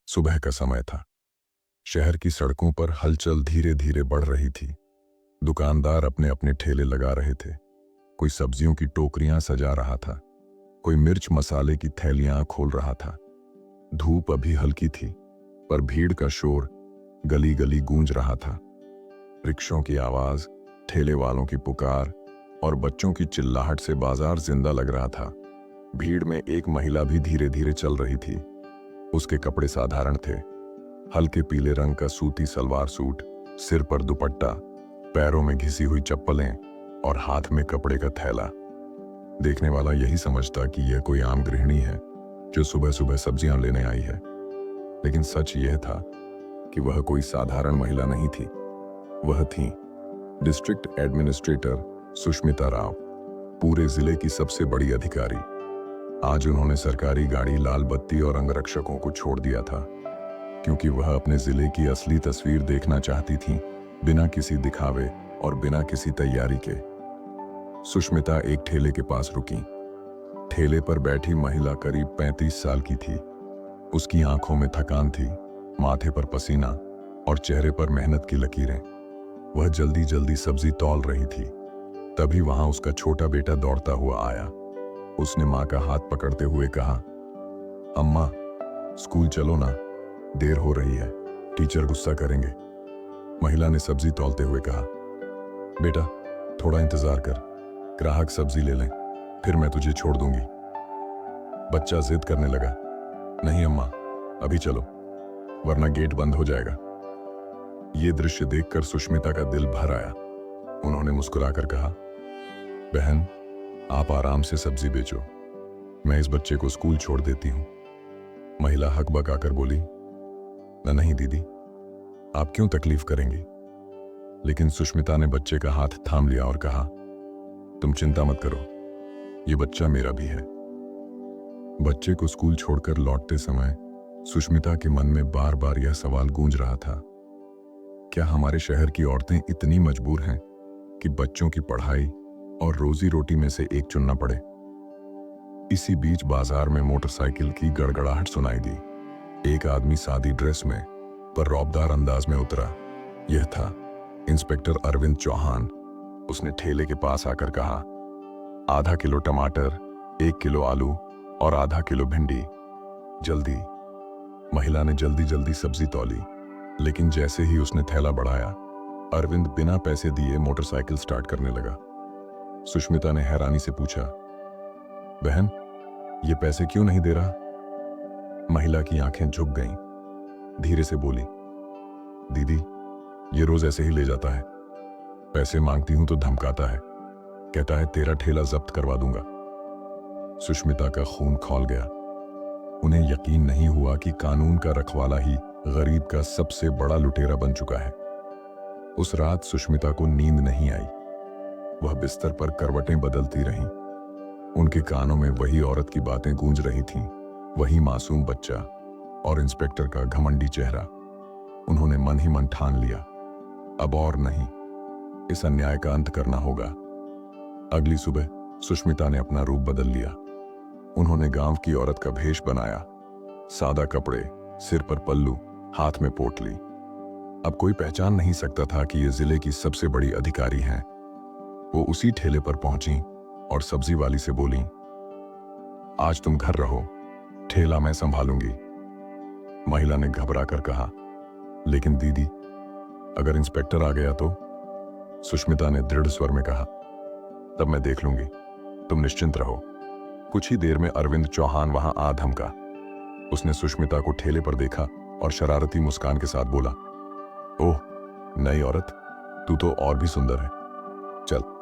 सुबह का समय था। शहर की सड़कों पर हलचल धीरे धीरे बढ़ रही थी। दुकानदार अपने अपने ठेले लगा रहे थे। कोई सब्जियों की टोकरियां सजा रहा था, कोई मिर्च मसाले की थैलियां खोल रहा था। धूप अभी हल्की थी, पर भीड़ का शोर गली गली गूंज रहा था। रिक्शों की आवाज, ठेले वालों की पुकार और बच्चों की चिल्लाहट से बाजार जिंदा लग रहा था। भीड़ में एक महिला भी धीरे धीरे चल रही थी। उसके कपड़े साधारण थे, हल्के पीले रंग का सूती सलवार सूट, सिर पर दुपट्टा, पैरों में घिसी हुई चप्पलें और हाथ में कपड़े का थैला। देखने वाला यही समझता कि यह कोई आम गृहिणी है जो सुबह सुबह सब्जियां लेने आई है। लेकिन सच यह था कि वह कोई साधारण महिला नहीं थी। वह थी डिस्ट्रिक्ट एडमिनिस्ट्रेटर सुष्मिता राव, पूरे जिले की सबसे बड़ी अधिकारी। आज उन्होंने सरकारी गाड़ी, लाल बत्ती और अंगरक्षकों को छोड़ दिया था, क्योंकि वह अपने जिले की असली तस्वीर देखना चाहती थी, बिना किसी दिखावे और बिना किसी तैयारी के। सुष्मिता एक ठेले के पास रुकी। ठेले पर बैठी महिला करीब 35 साल की थी। उसकी आंखों में थकान थी, माथे पर पसीना और चेहरे पर मेहनत की लकीरें। वह जल्दी जल्दी सब्जी तौल रही थी। तभी वहां उसका छोटा बेटा दौड़ता हुआ आया। उसने मां का हाथ पकड़ते हुए कहा, अम्मा, स्कूल चलो ना, देर हो रही है, टीचर गुस्सा करेंगे। महिला ने सब्जी तौलते हुए कहा, बेटा थोड़ा इंतजार कर, ग्राहक सब्जी ले लें, फिर मैं तुझे छोड़ दूंगी। बच्चा जिद करने लगा, नहीं अम्मा, अभी चलो, वरना गेट बंद हो जाएगा। यह दृश्य देखकर सुष्मिता का दिल भर आया। उन्होंने मुस्कुराकर कहा, बहन, आप आराम से सब्जी बेचो, मैं इस बच्चे को स्कूल छोड़ देती हूं। महिला हक बकाकर बोली, नहीं दीदी, आप क्यों तकलीफ करेंगी। लेकिन सुष्मिता ने बच्चे का हाथ थाम लिया और कहा, तुम चिंता मत करो, ये बच्चा मेरा भी है। बच्चे को स्कूल छोड़कर लौटते समय सुष्मिता के मन में बार बार यह सवाल गूंज रहा था, क्या हमारे शहर की औरतें इतनी मजबूर हैं कि बच्चों की पढ़ाई और रोजी रोटी में से एक चुनना पड़े। इसी बीच बाजार में मोटरसाइकिल की गड़गड़ाहट सुनाई दी। एक आदमी सादी ड्रेस में पर रौबदार अंदाज में उतरा। यह था इंस्पेक्टर अरविंद चौहान। उसने ठेले के पास आकर कहा, आधा किलो टमाटर, 1 किलो आलू और आधा किलो भिंडी, जल्दी। महिला ने जल्दी जल्दी सब्जी तौली, लेकिन जैसे ही उसने थैला बढ़ाया, अरविंद बिना पैसे दिए मोटरसाइकिल स्टार्ट करने लगा। सुष्मिता ने हैरानी से पूछा, बहन, ये पैसे क्यों नहीं दे रहा। महिला की आंखें झुक गईं। धीरे से बोली, दीदी, ये रोज ऐसे ही ले जाता है, पैसे मांगती हूं तो धमकाता है, कहता है तेरा ठेला जब्त करवा दूंगा। सुष्मिता का खून खौल गया। उन्हें यकीन नहीं हुआ कि कानून का रखवाला ही गरीब का सबसे बड़ा लुटेरा बन चुका है। उस रात सुष्मिता को नींद नहीं आई। वह बिस्तर पर करवटें बदलती रहीं। उनके कानों में वही औरत की बातें गूंज रही थीं, वही मासूम बच्चा और इंस्पेक्टर का घमंडी चेहरा। उन्होंने मन ही मन ठान लिया, अब और नहीं, इस अन्याय का अंत करना होगा। अगली सुबह सुष्मिता ने अपना रूप बदल लिया। उन्होंने गांव की औरत का भेष बनाया, सादा कपड़े, सिर पर पल्लू, हाथ में पोटली। अब कोई पहचान नहीं सकता था कि ये जिले की सबसे बड़ी अधिकारी हैं। वो उसी ठेले पर पहुंची और सब्जी वाली से बोली, आज तुम घर रहो, ठेला मैं संभालूंगी। महिला ने घबरा कर कहा, लेकिन दीदी, अगर इंस्पेक्टर आ गया तो। सुष्मिता ने दृढ़ स्वर में कहा, तब मैं देख लूंगी, तुम निश्चिंत रहो। कुछ ही देर में अरविंद चौहान वहां आ धमका। उसने सुष्मिता को ठेले पर देखा और शरारती मुस्कान के साथ बोला, ओह नई औरत, तू तो और भी सुंदर है, चल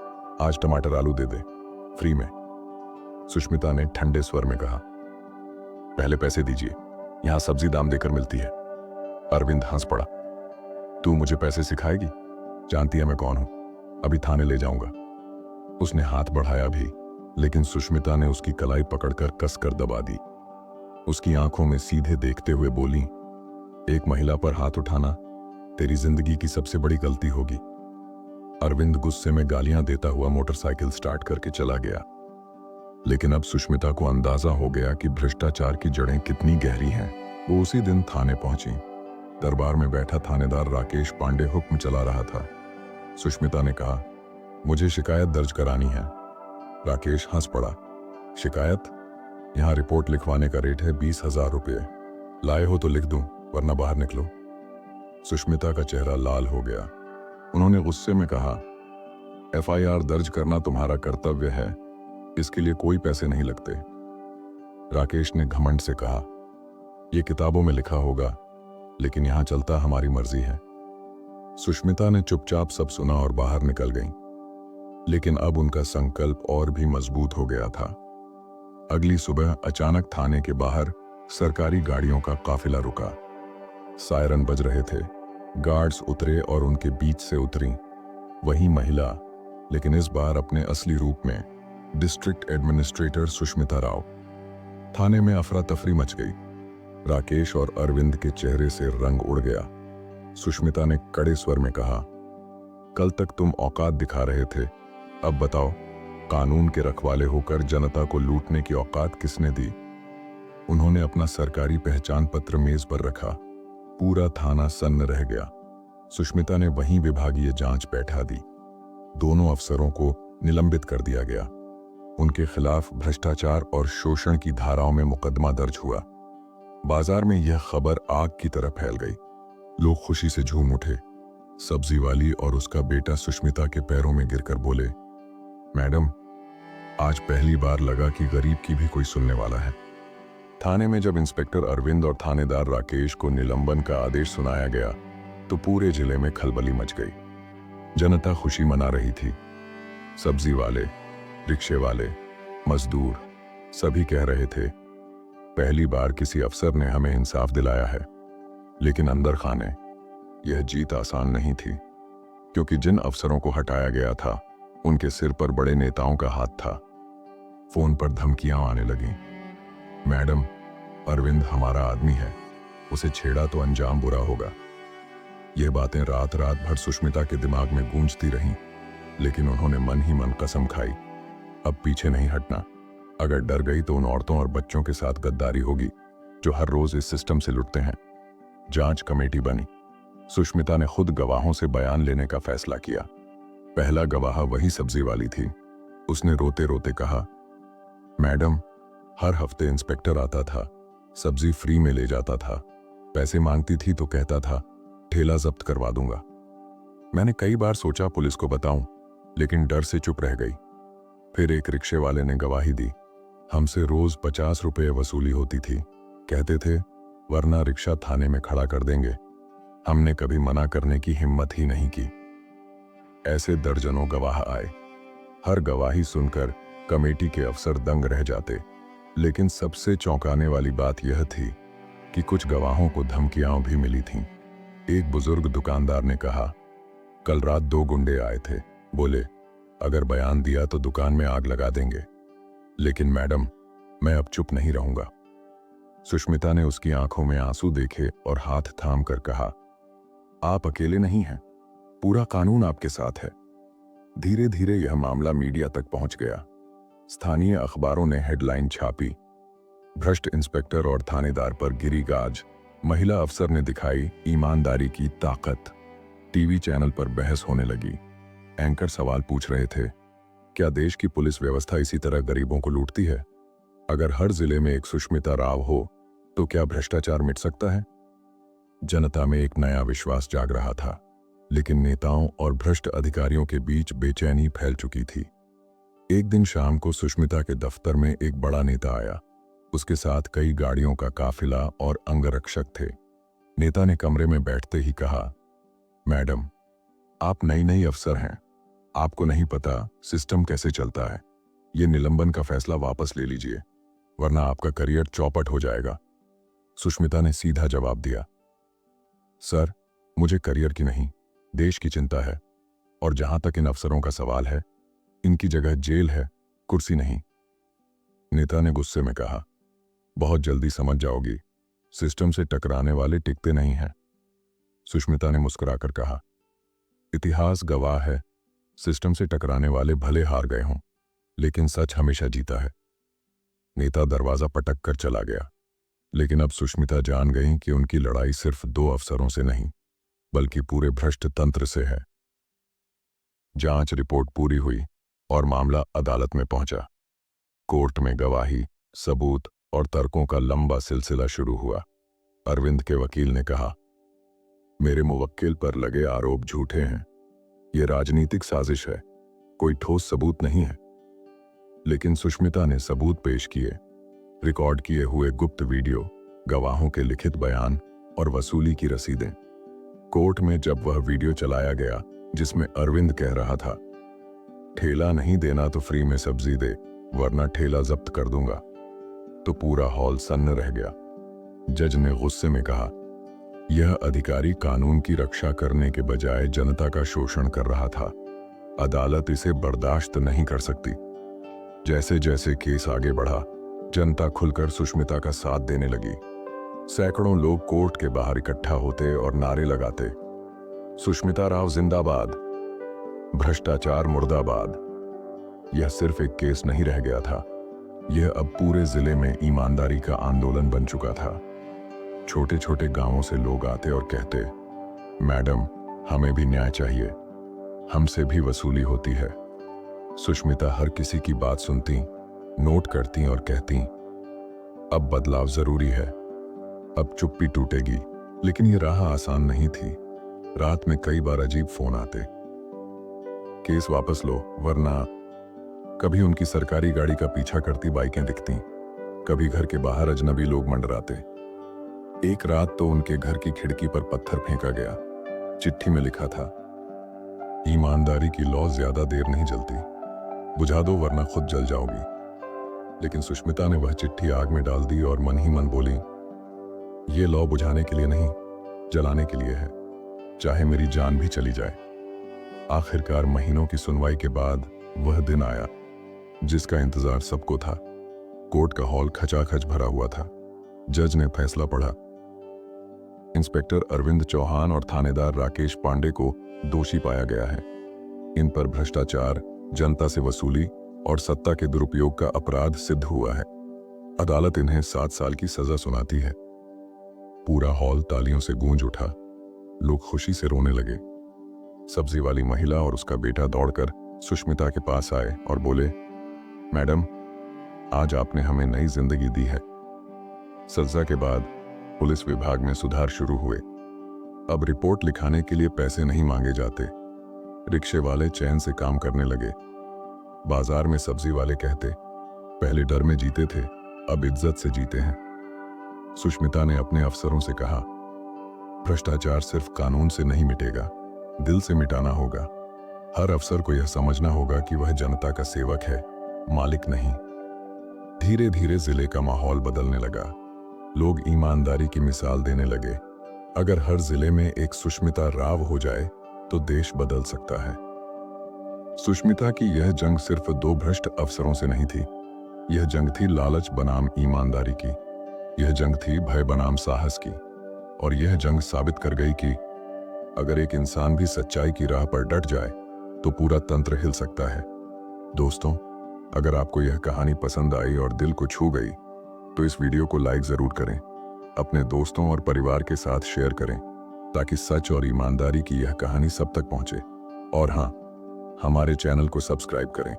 आज टमाटर आलू दे दे, फ्री में। सुष्मिता ने ठंडे स्वर में कहा, पहले पैसे दीजिए, यहां सब्जी दाम देकर मिलती है। अरविंद हंस पड़ा, तू मुझे पैसे सिखाएगी, जानती है मैं कौन हूं, अभी थाने ले जाऊंगा। उसने हाथ बढ़ाया भी, लेकिन सुष्मिता ने उसकी कलाई पकड़कर कसकर दबा दी। उसकी आंखों में सीधे देखते हुए बोली, एक महिला पर हाथ उठाना तेरी जिंदगी की सबसे बड़ी गलती होगी। अरविंद गुस्से में गालियां देता हुआ मोटरसाइकिल स्टार्ट करके चला गया। लेकिन अब सुष्मिता को अंदाजा हो गया कि भ्रष्टाचार की जड़ें कितनी गहरी हैं। वो उसी दिन थाने पहुंची। दरबार में बैठा थानेदार राकेश पांडे हुक्म चला रहा था। सुष्मिता ने कहा, मुझे शिकायत दर्ज करानी है। राकेश हंस पड़ा। शिकायत? यहाँ रिपोर्ट लिखवाने का रेट है 20,000 रुपये। लाए हो तो लिख दूं, वरना बाहर निकलो। सुष्मिता का चेहरा लाल हो गया। उन्होंने गुस्से में कहा, एफआईआर दर्ज करना तुम्हारा कर्तव्य है, इसके लिए कोई पैसे नहीं लगते। राकेश ने घमंड से कहा, यह किताबों में लिखा होगा, लेकिन यहां चलता हमारी मर्जी है। सुष्मिता ने चुपचाप सब सुना और बाहर निकल गई। लेकिन अब उनका संकल्प और भी मजबूत हो गया था। अगली सुबह अचानक थाने के बाहर सरकारी गाड़ियों का काफिला रुका। सायरन बज रहे थे। गार्ड्स उतरे और उनके बीच से उतरी वही महिला, लेकिन इस बार अपने असली रूप में, डिस्ट्रिक्ट एडमिनिस्ट्रेटर सुष्मिता राव। थाने में अफरा तफरी मच गई। राकेश और अरविंद के चेहरे से रंग उड़ गया। सुष्मिता ने कड़े स्वर में कहा, कल तक तुम औकात दिखा रहे थे, अब बताओ, कानून के रखवाले होकर जनता को लूटने की औकात किसने दी? उन्होंने अपना सरकारी पहचान पत्र मेज पर रखा। पूरा थाना सन्न रह गया। सुष्मिता ने वहीं विभागीय जांच बैठा दी। दोनों अफसरों को निलंबित कर दिया गया। उनके खिलाफ भ्रष्टाचार और शोषण की धाराओं में मुकदमा दर्ज हुआ। बाजार में यह खबर आग की तरह फैल गई। लोग खुशी से झूम उठे। सब्जी वाली और उसका बेटा सुष्मिता के पैरों में गिरकर बोले, मैडम, आज पहली बार लगा कि गरीब की भी कोई सुनने वाला है। थाने में जब इंस्पेक्टर अरविंद और थानेदार राकेश को निलंबन का आदेश सुनाया गया तो पूरे जिले में खलबली मच गई। जनता खुशी मना रही थी। सब्जी वाले, रिक्शे वाले, मजदूर सभी कह रहे थे, पहली बार किसी अफसर ने हमें इंसाफ दिलाया है। लेकिन अंदर खाने यह जीत आसान नहीं थी, क्योंकि जिन अफसरों को हटाया गया था उनके सिर पर बड़े नेताओं का हाथ था। फोन पर धमकियां आने लगीं। मैडम, अरविंद हमारा आदमी है, उसे छेड़ा तो अंजाम बुरा होगा। यह बातें रात रात भर सुष्मिता के दिमाग में गूंजती रहीं, लेकिन उन्होंने मन ही मन कसम खाई, अब पीछे नहीं हटना। अगर डर गई तो उन औरतों और बच्चों के साथ गद्दारी होगी जो हर रोज इस सिस्टम से लुटते हैं। जांच कमेटी बनी। सुष्मिता ने खुद गवाहों से बयान लेने का फैसला किया। पहला गवाह वही सब्जी वाली थी। उसने रोते रोते कहा, मैडम, हर हफ्ते इंस्पेक्टर आता था, सब्जी फ्री में ले जाता था, पैसे मांगती थी तो कहता था ठेला जब्त करवा दूंगा। मैंने कई बार सोचा पुलिस को बताऊं, लेकिन डर से चुप रह गई। फिर एक रिक्शे वाले ने गवाही दी, हमसे रोज 50 रुपये वसूली होती थी, कहते थे वरना रिक्शा थाने में खड़ा कर देंगे। हमने कभी मना करने की हिम्मत ही नहीं की। ऐसे दर्जनों गवाह आए। हर गवाही सुनकर कमेटी के अफसर दंग रह जाते। लेकिन सबसे चौंकाने वाली बात यह थी कि कुछ गवाहों को धमकियां भी मिली थीं। एक बुजुर्ग दुकानदार ने कहा, कल रात 2 गुंडे आए थे, बोले अगर बयान दिया तो दुकान में आग लगा देंगे। लेकिन मैडम, मैं अब चुप नहीं रहूंगा। सुष्मिता ने उसकी आंखों में आंसू देखे और हाथ थाम कर कहा, आप अकेले नहीं हैं, पूरा कानून आपके साथ है। धीरे धीरे यह मामला मीडिया तक पहुंच गया। स्थानीय अखबारों ने हेडलाइन छापी, भ्रष्ट इंस्पेक्टर और थानेदार पर गिरी गाज, महिला अफसर ने दिखाई ईमानदारी की ताकत। टीवी चैनल पर बहस होने लगी। एंकर सवाल पूछ रहे थे, क्या देश की पुलिस व्यवस्था इसी तरह गरीबों को लूटती है? अगर हर जिले में एक सुष्मिता राव हो तो क्या भ्रष्टाचार मिट सकता है? जनता में एक नया विश्वास जाग रहा था, लेकिन नेताओं और भ्रष्ट अधिकारियों के बीच बेचैनी फैल चुकी थी। एक दिन शाम को सुष्मिता के दफ्तर में एक बड़ा नेता आया। उसके साथ कई गाड़ियों का काफिला और अंगरक्षक थे। नेता ने कमरे में बैठते ही कहा, मैडम, आप नई नई अफसर हैं, आपको नहीं पता सिस्टम कैसे चलता है। ये निलंबन का फैसला वापस ले लीजिए, वरना आपका करियर चौपट हो जाएगा। सुष्मिता ने सीधा जवाब दिया, सर, मुझे करियर की नहीं, देश की चिंता है। और जहां तक इन अफसरों का सवाल है, इनकी जगह जेल है, कुर्सी नहीं। नेता ने गुस्से में कहा, बहुत जल्दी समझ जाओगी, सिस्टम से टकराने वाले टिकते नहीं हैं। सुष्मिता ने मुस्कुराकर कहा, इतिहास गवाह है, सिस्टम से टकराने वाले भले हार गए हों, लेकिन सच हमेशा जीता है। नेता दरवाजा पटक कर चला गया। लेकिन अब सुष्मिता जान गई कि उनकी लड़ाई सिर्फ दो अफसरों से नहीं बल्कि पूरे भ्रष्ट तंत्र से है। जांच रिपोर्ट पूरी हुई और मामला अदालत में पहुंचा। कोर्ट में गवाही, सबूत और तर्कों का लंबा सिलसिला शुरू हुआ। अरविंद के वकील ने कहा, मेरे मुवक्किल पर लगे आरोप झूठे हैं, ये राजनीतिक साजिश है, कोई ठोस सबूत नहीं है। लेकिन सुष्मिता ने सबूत पेश किए, रिकॉर्ड किए हुए गुप्त वीडियो, गवाहों के लिखित बयान और वसूली की रसीदें। कोर्ट में जब वह वीडियो चलाया गया जिसमें अरविंद कह रहा था, ठेला नहीं देना तो फ्री में सब्जी दे वरना ठेला जब्त कर दूंगा, तो पूरा हॉल सन्न रह गया। जज ने गुस्से में कहा, यह अधिकारी कानून की रक्षा करने के बजाय जनता का शोषण कर रहा था। अदालत इसे बर्दाश्त नहीं कर सकती। जैसे जैसे केस आगे बढ़ा, जनता खुलकर सुष्मिता का साथ देने लगी। सैकड़ों लोग कोर्ट के बाहर इकट्ठा होते और नारे लगाते, सुष्मिता राव जिंदाबाद, भ्रष्टाचार मुर्दाबाद। यह सिर्फ एक केस नहीं रह गया था, यह अब पूरे जिले में ईमानदारी का आंदोलन बन चुका था। छोटे छोटे गांवों से लोग आते और कहते, मैडम हमें भी न्याय चाहिए, हमसे भी वसूली होती है। सुष्मिता हर किसी की बात सुनती, नोट करती और कहती, अब बदलाव जरूरी है, अब चुप्पी टूटेगी। लेकिन यह राह आसान नहीं थी। रात में कई बार अजीब फोन आते, केस वापस लो वरना। कभी उनकी सरकारी गाड़ी का पीछा करती बाइकें दिखती, कभी घर के बाहर अजनबी लोग मंडराते। एक रात तो उनके घर की खिड़की पर पत्थर फेंका गया। चिट्ठी में लिखा था, ईमानदारी की लौ ज्यादा देर नहीं जलती, बुझा दो वरना खुद जल जाओगी। लेकिन सुष्मिता ने वह चिट्ठी आग में डाल दी और मन ही मन बोली, ये लौ बुझाने के लिए नहीं, जलाने के लिए है, चाहे मेरी जान भी चली जाए। आखिरकार महीनों की सुनवाई के बाद वह दिन आया जिसका इंतजार सबको था। कोर्ट का हॉल खचाखच भरा हुआ था। जज ने फैसला पढ़ा, इंस्पेक्टर अरविंद चौहान और थानेदार राकेश पांडे को दोषी पाया गया है। इन पर भ्रष्टाचार, जनता से वसूली और सत्ता के दुरुपयोग का अपराध सिद्ध हुआ है। अदालत इन्हें 7 साल की सजा सुनाती है। पूरा हॉल तालियों से गूंज उठा। लोग खुशी से रोने लगे। सब्जी वाली महिला और उसका बेटा दौड़कर सुष्मिता के पास आए और बोले, मैडम आज आपने हमें नई जिंदगी दी है। सजा के बाद पुलिस विभाग में सुधार शुरू हुए। अब रिपोर्ट लिखाने के लिए पैसे नहीं मांगे जाते। रिक्शे वाले चैन से काम करने लगे। बाजार में सब्जी वाले कहते, पहले डर में जीते थे, अब इज्जत से जीते हैं। सुष्मिता ने अपने अफसरों से कहा, भ्रष्टाचार सिर्फ कानून से नहीं मिटेगा, दिल से मिटाना होगा। हर अफसर को यह समझना होगा कि वह जनता का सेवक है, मालिक नहीं। धीरे धीरे जिले का माहौल बदलने लगा। लोग ईमानदारी की मिसाल देने लगे। अगर हर जिले में एक सुष्मिता राव हो जाए तो देश बदल सकता है। सुष्मिता की यह जंग सिर्फ 2 भ्रष्ट अफसरों से नहीं थी। यह जंग थी लालच बनाम ईमानदारी की। यह जंग थी भय बनाम साहस की। और यह जंग साबित कर गई कि अगर एक इंसान भी सच्चाई की राह पर डट जाए तो पूरा तंत्र हिल सकता है। दोस्तों, अगर आपको यह कहानी पसंद आई और दिल को छू गई तो इस वीडियो को लाइक जरूर करें, अपने दोस्तों और परिवार के साथ शेयर करें ताकि सच और ईमानदारी की यह कहानी सब तक पहुंचे। और हाँ, हमारे चैनल को सब्सक्राइब करें,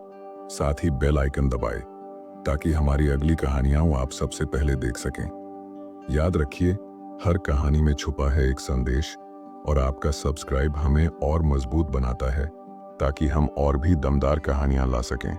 साथ ही बेल आइकन दबाएं ताकि हमारी अगली कहानियां आप सबसे पहले देख सकें। याद रखिए, हर कहानी में छुपा है एक संदेश और आपका सब्सक्राइब हमें और मजबूत बनाता है ताकि हम और भी दमदार कहानियां ला सकें।